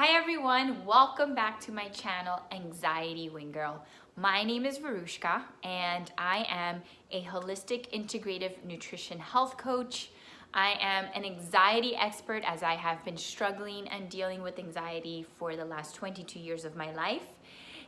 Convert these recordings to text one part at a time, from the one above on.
Hi everyone, welcome back to my channel, Anxiety Wing Girl. My name is Varushka and I am a holistic integrative nutrition health coach. I am an anxiety expert as I have been struggling and dealing with anxiety for the last 22 years of my life.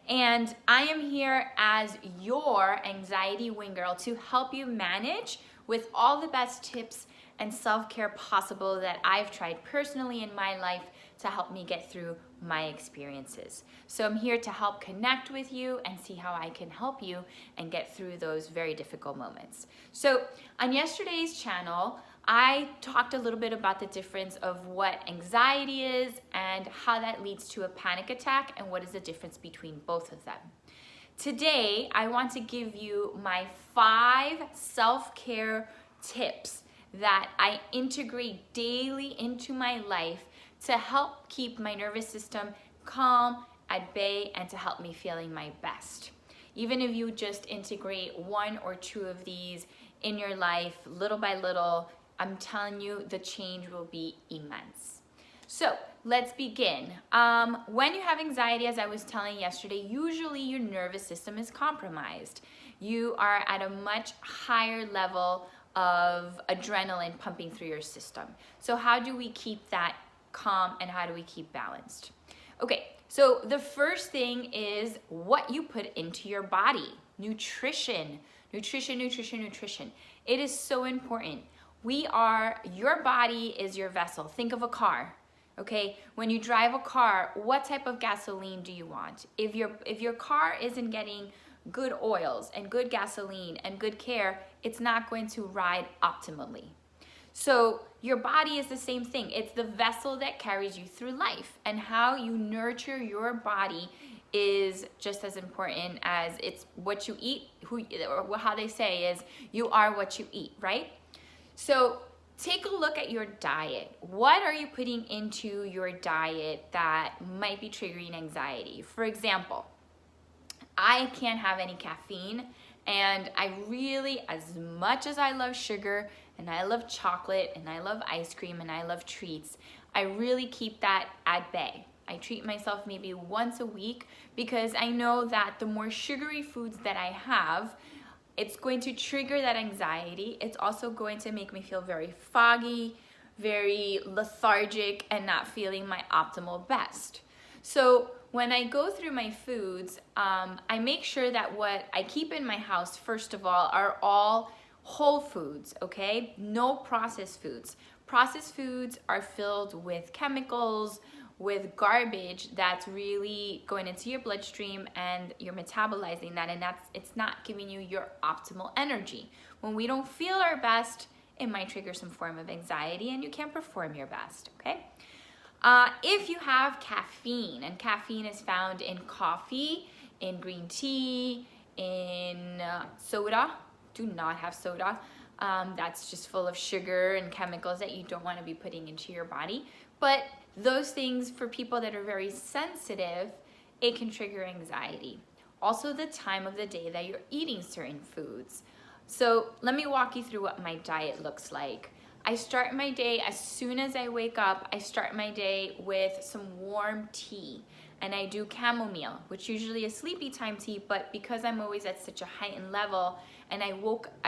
And I am here as your anxiety wing girl to help you manage with all the best tips and self-care possible that I've tried personally in my life to help me get through my experiences. So I'm here to help connect with you and see how I can help you and get through those very difficult moments. So on yesterday's channel, I talked a little bit about the difference of what anxiety is and how that leads to a panic attack and what is the difference between both of them. Today, I want to give you my 5 self-care tips that I integrate daily into my life to help keep my nervous system calm, at bay, and to help me feeling my best. Even if you just integrate 1 or 2 of these in your life, little by little, I'm telling you, the change will be immense. So let's begin. When you have anxiety, as I was telling yesterday, usually your nervous system is compromised. You are at a much higher level of adrenaline pumping through your system. So how do we keep that calm and how do we keep balanced? Okay, so the first thing is what you put into your body. Nutrition. It is so important. Your body is your vessel. Think of a car, okay? When you drive a car, what type of gasoline do you want? If your car isn't getting good oils and good gasoline and good care, it's not going to ride optimally. So your body is the same thing. It's the vessel that carries you through life, and how you nurture your body is just as important as it's what you eat. How they say is you are what you eat, right? So take a look at your diet. What are you putting into your diet that might be triggering anxiety? For example, I can't have any caffeine, and I really, as much as I love sugar and I love chocolate and I love ice cream and I love treats, I really keep that at bay. I treat myself maybe once a week because I know that the more sugary foods that I have, it's going to trigger that anxiety. It's also going to make me feel very foggy, very lethargic, and not feeling my optimal best. So when I go through my foods, I make sure that what I keep in my house, first of all, are all whole foods, okay? No processed foods. Processed foods are filled with chemicals, with garbage that's really going into your bloodstream, and you're metabolizing that, and it's not giving you your optimal energy. When we don't feel our best, it might trigger some form of anxiety and you can't perform your best, okay? If you have caffeine, and caffeine is found in coffee, in green tea, in soda, do not have soda. That's just full of sugar and chemicals that you don't want to be putting into your body. But those things, for people that are very sensitive, it can trigger anxiety. Also, the time of the day that you're eating certain foods. So let me walk you through what my diet looks like. I start my day, as soon as I wake up, I start my day with some warm tea. And I do chamomile, which usually is sleepy time tea, but because I'm always at such a heightened level and I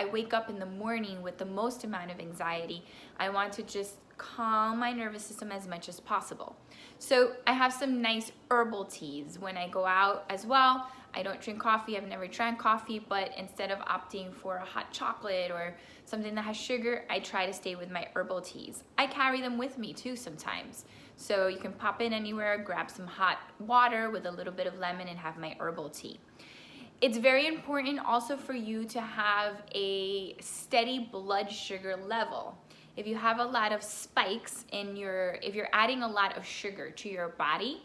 wake up in the morning with the most amount of anxiety, I want to just calm my nervous system as much as possible. So I have some nice herbal teas when I go out as well. I don't drink coffee. I've never drank coffee, but instead of opting for a hot chocolate or something that has sugar, I try to stay with my herbal teas. I carry them with me too sometimes. So you can pop in anywhere, grab some hot water with a little bit of lemon and have my herbal tea. It's very important also for you to have a steady blood sugar level. If you have a lot of spikes if you're adding a lot of sugar to your body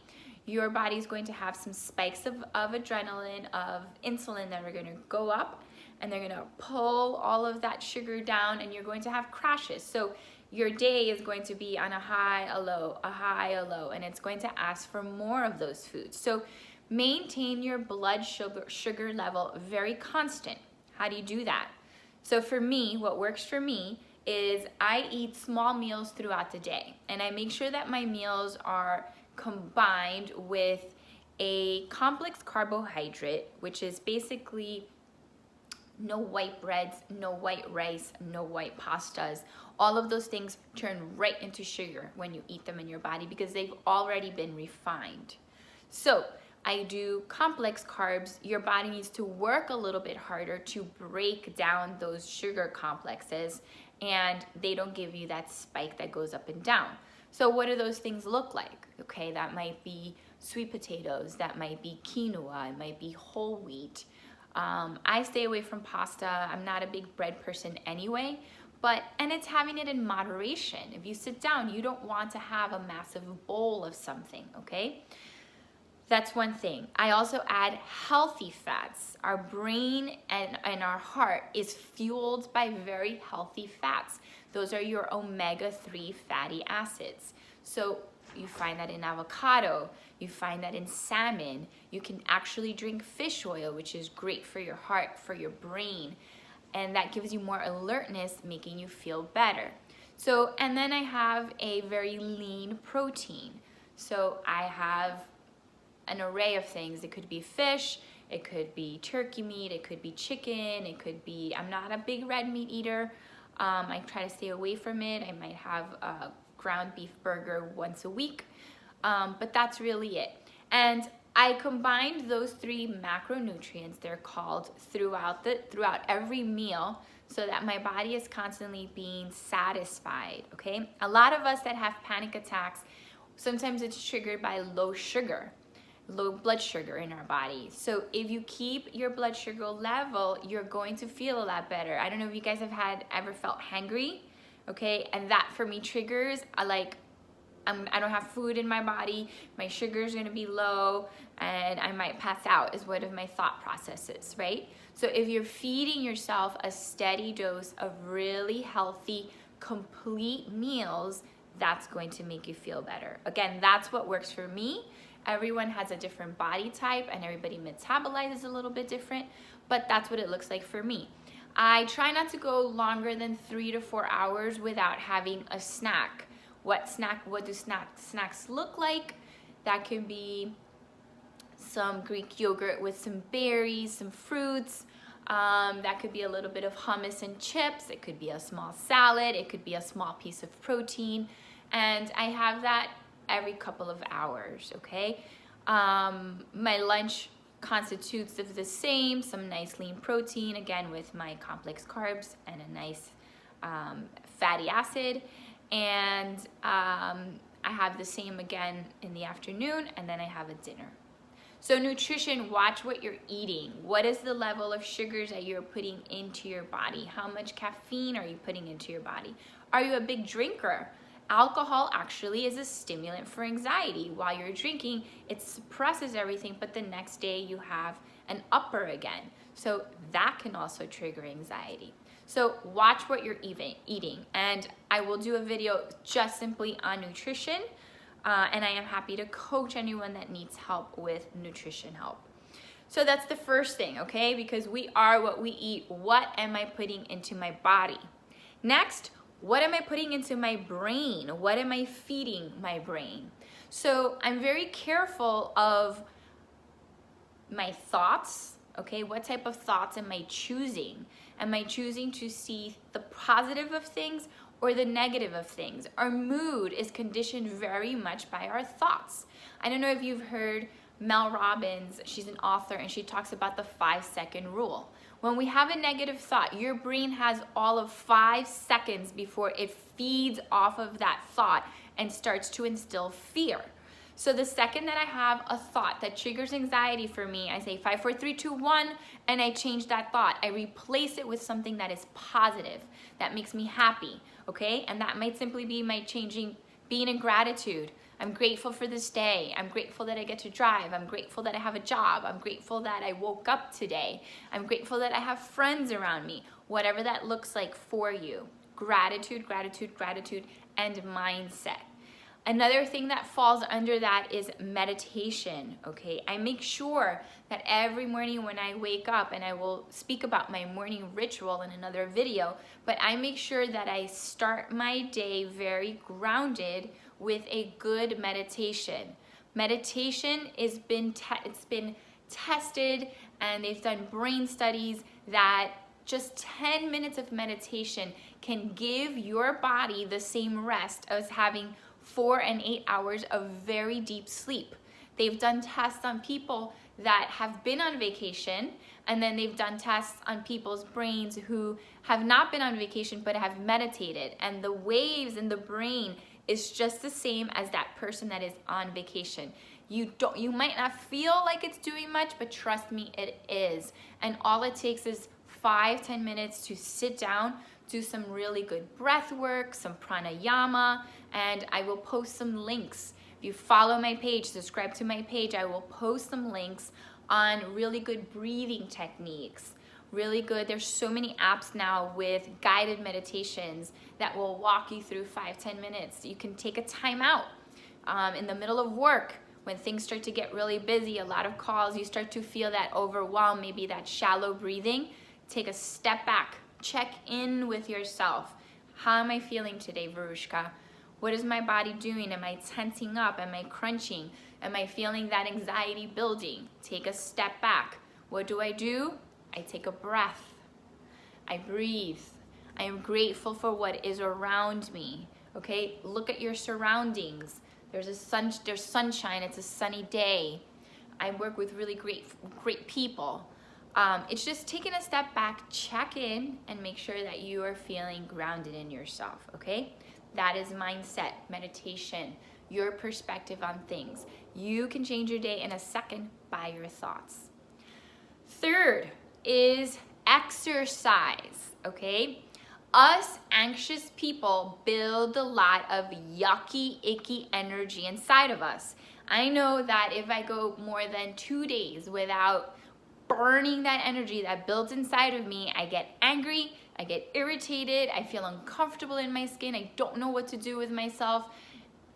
is going to have some spikes of adrenaline, of insulin that are going to go up, and they're going to pull all of that sugar down, and you're going to have crashes. So your day is going to be on a high, a low, a high, a low, and it's going to ask for more of those foods. So maintain your blood sugar level very constant. How do you do that? So for me, what works for me is I eat small meals throughout the day, and I make sure that my meals are combined with a complex carbohydrate, which is basically no white breads, no white rice, no white pastas. All of those things turn right into sugar when you eat them in your body because they've already been refined. So I do complex carbs. Your body needs to work a little bit harder to break down those sugar complexes, and they don't give you that spike that goes up and down. So what do those things look like? Okay, that might be sweet potatoes, that might be quinoa, it might be whole wheat. I stay away from pasta. I'm not a big bread person anyway, and it's having it in moderation. If you sit down, you don't want to have a massive bowl of something, okay? That's one thing. I also add healthy fats. Our brain and our heart is fueled by very healthy fats. Those are your omega-3 fatty acids. So you find that in avocado, you find that in salmon. You can actually drink fish oil, which is great for your heart, for your brain, and that gives you more alertness, making you feel better. So, and then I have a very lean protein. So I have an array of things. It could be fish, it could be turkey meat, it could be chicken, it could be, I'm not a big red meat eater. I try to stay away from it. I might have a ground beef burger once a week, but that's really it. And I combined those 3 macronutrients, they're called, throughout every meal, so that my body is constantly being satisfied, okay? A lot of us that have panic attacks, sometimes it's triggered by low blood sugar in our body. So if you keep your blood sugar level, you're going to feel a lot better. I don't know if you guys have ever felt hangry, okay? And that for me triggers, I don't have food in my body, my sugar is gonna be low, and I might pass out is one of my thought processes, right? So if you're feeding yourself a steady dose of really healthy, complete meals, that's going to make you feel better. Again, that's what works for me. Everyone has a different body type and everybody metabolizes a little bit different, but that's what it looks like for me. I try not to go longer than 3 to 4 hours without having a snack. What do snacks look like? That could be some Greek yogurt with some berries, some fruits. That could be a little bit of hummus and chips. It could be a small salad. It could be a small piece of protein. And I have that every couple of hours, okay? My lunch constitutes of the same, some nice lean protein, again with my complex carbs and a nice fatty acid. And I have the same again in the afternoon, and then I have a dinner. So nutrition, watch what you're eating. What is the level of sugars that you're putting into your body? How much caffeine are you putting into your body? Are you a big drinker? Alcohol actually is a stimulant for anxiety. While you're drinking, it suppresses everything, but the next day you have an upper again. So that can also trigger anxiety. So watch what you're eating. And I will do a video just simply on nutrition. And I am happy to coach anyone that needs help with nutrition help. So that's the first thing, okay? Because we are what we eat. What am I putting into my body? Next, what am I putting into my brain? What am I feeding my brain? So I'm very careful of my thoughts, okay? What type of thoughts am I choosing? Am I choosing to see the positive of things or the negative of things? Our mood is conditioned very much by our thoughts. I don't know if you've heard Mel Robbins, she's an author, and she talks about the 5-second rule. When we have a negative thought, your brain has all of 5 seconds before it feeds off of that thought and starts to instill fear. So the second that I have a thought that triggers anxiety for me, I say 5, 4, 3, 2, 1, and I change that thought. I replace it with something that is positive, that makes me happy, okay? And that might simply be my being in gratitude. I'm grateful for this day. I'm grateful that I get to drive. I'm grateful that I have a job. I'm grateful that I woke up today. I'm grateful that I have friends around me. Whatever that looks like for you. Gratitude, gratitude, gratitude, and mindset. Another thing that falls under that is meditation, okay? I make sure that every morning when I wake up, and I will speak about my morning ritual in another video, but I make sure that I start my day very grounded with a good meditation. Meditation it's been tested, and they've done brain studies that just 10 minutes of meditation can give your body the same rest as having 4 and 8 hours of very deep sleep. They've done tests on people that have been on vacation, and then they've done tests on people's brains who have not been on vacation but have meditated, and the waves in the brain is just the same as that person that is on vacation. You might not feel like it's doing much, but trust me, it is. And all it takes is 5-10 minutes to sit down, do some really good breath work, some pranayama, and I will post some links. If you follow my page, subscribe to my page, I will post some links on really good breathing techniques. Really good. There's so many apps now with guided meditations that will walk you through 5-10 minutes. You can take a time out in the middle of work when things start to get really busy, a lot of calls, you start to feel that overwhelm, maybe that shallow breathing. Take a step back, check in with yourself. How am I feeling today, Varushka? What is my body doing? Am I tensing up? Am I crunching? Am I feeling that anxiety building? Take a step back. What do? I take a breath. I breathe. I am grateful for what is around me. Okay, look at your surroundings. There's sunshine, it's a sunny day. I work with really great people. It's just taking a step back, check in, and make sure that you are feeling grounded in yourself, okay? That is mindset, meditation, your perspective on things. You can change your day in a second by your thoughts. Third is exercise, okay? Us anxious people build a lot of yucky, icky energy inside of us. I know that if I go more than 2 days without burning that energy that builds inside of me, I get angry, I get irritated, I feel uncomfortable in my skin, I don't know what to do with myself,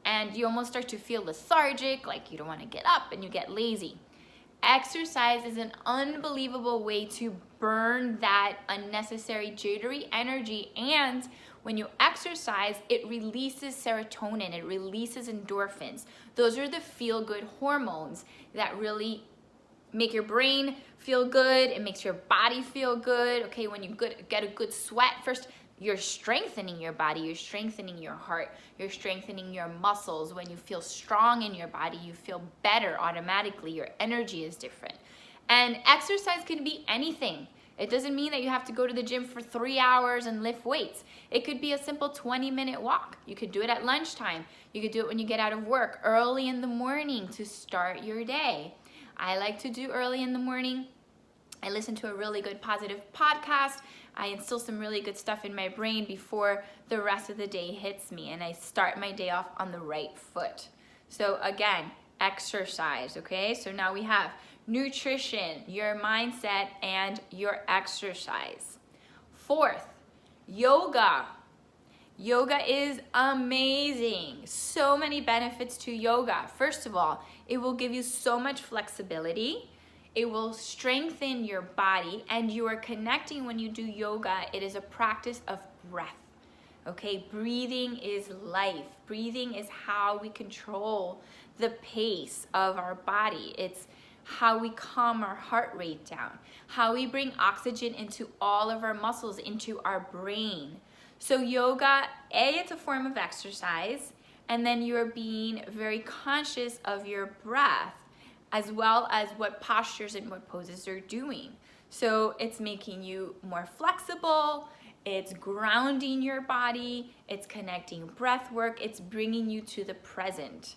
and you almost start to feel lethargic, like you don't want to get up, and you get lazy. Exercise is an unbelievable way to burn that unnecessary jittery energy, and when you exercise, it releases serotonin, it releases endorphins. Those are the feel-good hormones that really make your brain feel good, it makes your body feel good. Okay, when you get a good sweat, first, you're strengthening your body, you're strengthening your heart, you're strengthening your muscles. When you feel strong in your body, you feel better automatically. Your energy is different. And exercise can be anything. It doesn't mean that you have to go to the gym for 3 hours and lift weights. It could be a simple 20-minute walk. You could do it at lunchtime. You could do it when you get out of work, early in the morning to start your day. I like to do early in the morning. I listen to a really good positive podcast. I instill some really good stuff in my brain before the rest of the day hits me, and I start my day off on the right foot. So again, exercise, okay? So now we have nutrition, your mindset, and your exercise. Fourth, yoga. Yoga is amazing. So many benefits to yoga. First of all, it will give you so much flexibility. It will strengthen your body, and you are connecting when you do yoga. It is a practice of breath. Okay, breathing is life. Breathing is how we control the pace of our body. It's how we calm our heart rate down, how we bring oxygen into all of our muscles, into our brain. So yoga, it's a form of exercise, and then you're being very conscious of your breath, as well as what postures and what poses you're doing. So it's making you more flexible, it's grounding your body, it's connecting breath work, it's bringing you to the present.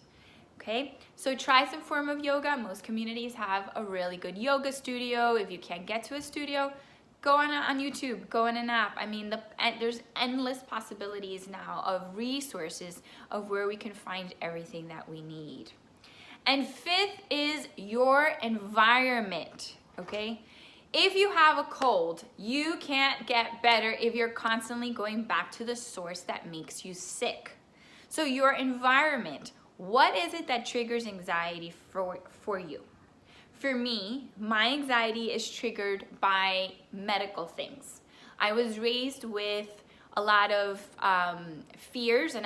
Okay, so try some form of yoga. Most communities have a really good yoga studio. If you can't get to a studio, go on YouTube, go on an app. I mean, there's endless possibilities now of resources of where we can find everything that we need. And fifth is your environment, okay? If you have a cold, you can't get better if you're constantly going back to the source that makes you sick. So your environment, what is it that triggers anxiety for you? For me, my anxiety is triggered by medical things. I was raised with a lot of fears, and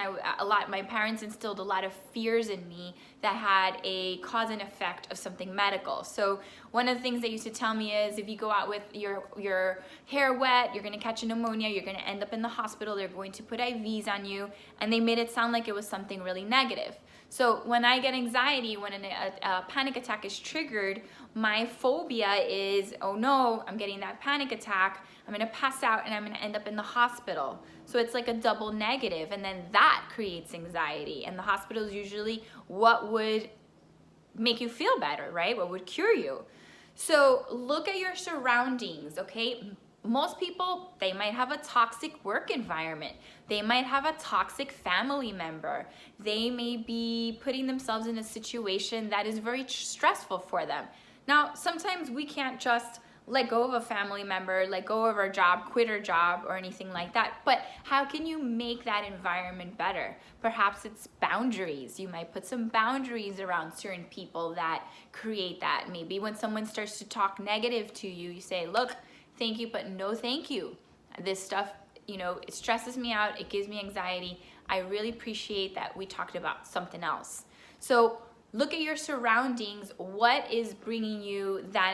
my parents instilled a lot of fears in me that had a cause and effect of something medical. So one of the things they used to tell me is, if you go out with your hair wet, you're gonna catch a pneumonia, you're gonna end up in the hospital, they're going to put IVs on you, and they made it sound like it was something really negative. So when I get anxiety, when a panic attack is triggered, my phobia is, oh no, I'm getting that panic attack, I'm gonna pass out and I'm gonna end up in the hospital. So it's like a double negative, and then that creates anxiety. And the hospital is usually what would make you feel better, right? What would cure you. So look at your surroundings, okay? Most people, they might have a toxic work environment. They might have a toxic family member. They may be putting themselves in a situation that is very stressful for them. Now, sometimes we can't just let go of a family member, let go of our job, quit our job, or anything like that. But how can you make that environment better? Perhaps it's boundaries. You might put some boundaries around certain people that create that. Maybe when someone starts to talk negative to you, you say, look, thank you, but no thank you. This stuff, it stresses me out. It gives me anxiety. I really appreciate that we talked about something else. So look at your surroundings. What is bringing you that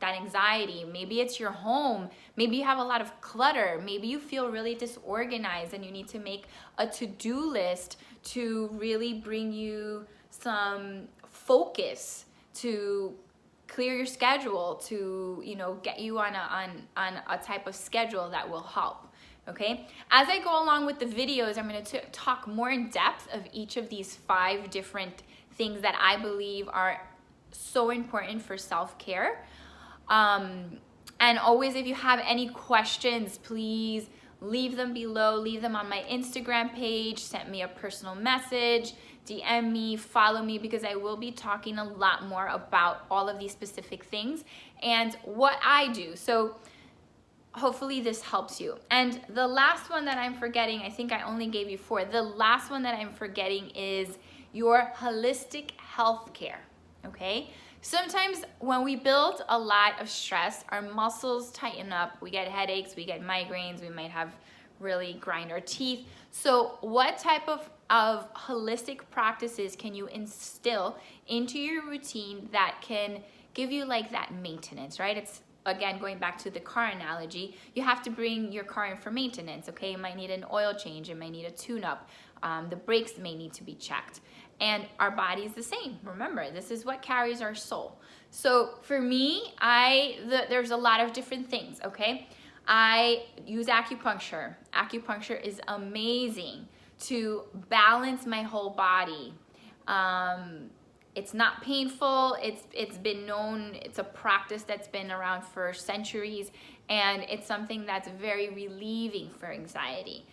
anxiety? Maybe it's your home. Maybe you have a lot of clutter. Maybe you feel really disorganized and you need to make a to-do list to really bring you some focus, to clear your schedule, to get you on a type of schedule that will help. Okay, as I go along with the videos, I'm going to talk more in depth of each of these 5 different things that I believe are so important for self-care. And always, if you have any questions, please leave them below. Leave them on my Instagram page. Send me a personal message. DM me, follow me, because I will be talking a lot more about all of these specific things and what I do. So hopefully this helps you. And the last one that I'm forgetting, I think I only gave you 4. The last one that I'm forgetting is your holistic health care, okay? Sometimes when we build a lot of stress, our muscles tighten up, we get headaches, we get migraines, we might have really grind our teeth. So what type of holistic practices can you instill into your routine that can give you like that maintenance, right? It's, again, going back to the car analogy, you have to bring your car in for maintenance, okay? It might need an oil change, it might need a tune-up, the brakes may need to be checked. And our body is the same. Remember, this is what carries our soul. So for me, there's a lot of different things, okay? I use acupuncture. Acupuncture is amazing to balance my whole body. It's not painful. It's been known. It's a practice that's been around for centuries, and it's something that's very relieving for anxiety.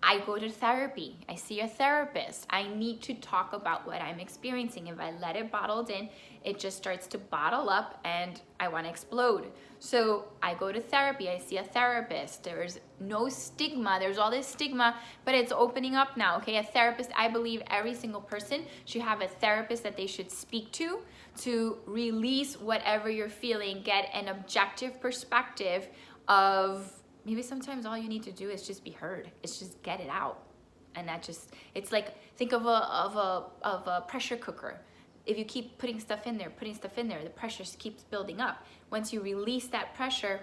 I go to therapy. I see a therapist. I need to talk about what I'm experiencing. If I let it bottled in, it just starts to bottle up and I want to explode. So I go to therapy. I see a therapist. There's no stigma. There's all this stigma, but it's opening up now, okay? A therapist, I believe every single person should have a therapist that they should speak to release whatever you're feeling, get an objective perspective of, maybe sometimes all you need to do is just be heard. It's just get it out. And that just, it's like, think of a pressure cooker. If you keep putting stuff in there, the pressure keeps building up. Once you release that pressure,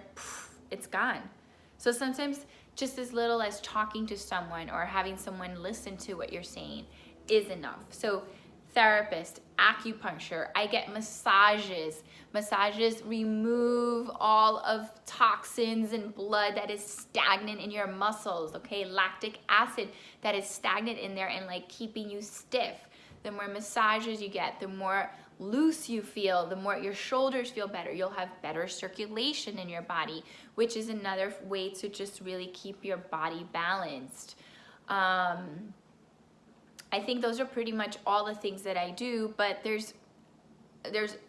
it's gone. So sometimes just as little as talking to someone or having someone listen to what you're saying is enough. So therapist, acupuncture, I get massages. Massages remove all of toxins and blood that is stagnant in your muscles, okay? Lactic acid that is stagnant in there and like keeping you stiff. The more massages you get, the more loose you feel, the more your shoulders feel better. You'll have better circulation in your body, which is another way to just really keep your body balanced. I think those are pretty much all the things that I do, but there's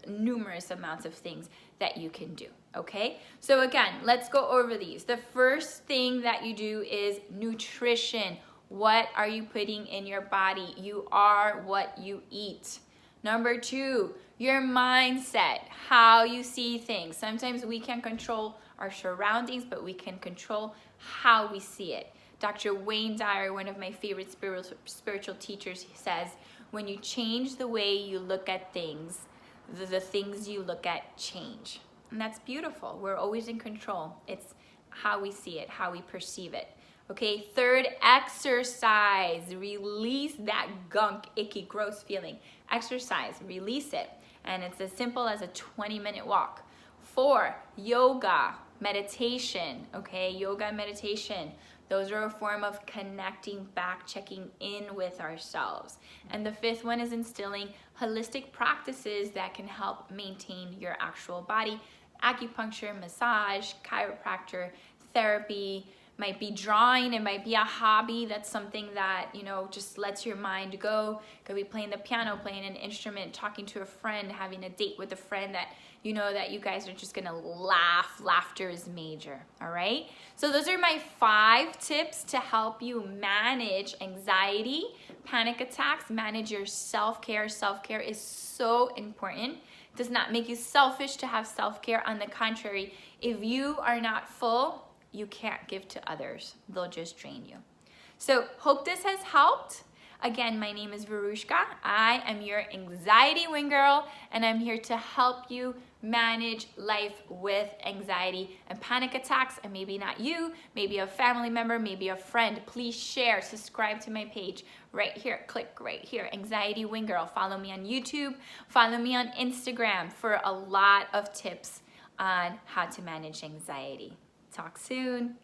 numerous amounts of things that you can do, okay? So again, let's go over these. The first thing that you do is nutrition. What are you putting in your body? You are what you eat. Number 2, your mindset, how you see things. Sometimes we can't control our surroundings, but we can control how we see it. Dr. Wayne Dyer, one of my favorite spiritual teachers, he says, when you change the way you look at things, the things you look at change. And that's beautiful. We're always in control. It's how we see it, how we perceive it. Okay, third, exercise. Release that gunk, icky, gross feeling. Exercise, release it. And it's as simple as a 20-minute walk. 4, yoga, meditation. Okay, yoga and meditation. Those are a form of connecting back, checking in with ourselves. And the 5th one is instilling holistic practices that can help maintain your actual body. Acupuncture, massage, chiropractor, therapy, might be drawing, it might be a hobby. That's something that, you know, just lets your mind go. Could be playing the piano, playing an instrument, talking to a friend, having a date with a friend that you know that you guys are just gonna laugh. Laughter is major, all right? So those are my 5 tips to help you manage anxiety, panic attacks, manage your self-care. Self-care is so important. It does not make you selfish to have self-care. On the contrary, if you are not full, you can't give to others. They'll just drain you. So hope this has helped. Again, my name is Verushka. I am your anxiety wing girl, and I'm here to help you manage life with anxiety and panic attacks. And maybe not you, maybe a family member, maybe a friend. Please share, subscribe to my page right here. Click right here, Anxiety Wing Girl. Follow me on YouTube. Follow me on Instagram for a lot of tips on how to manage anxiety. Talk soon.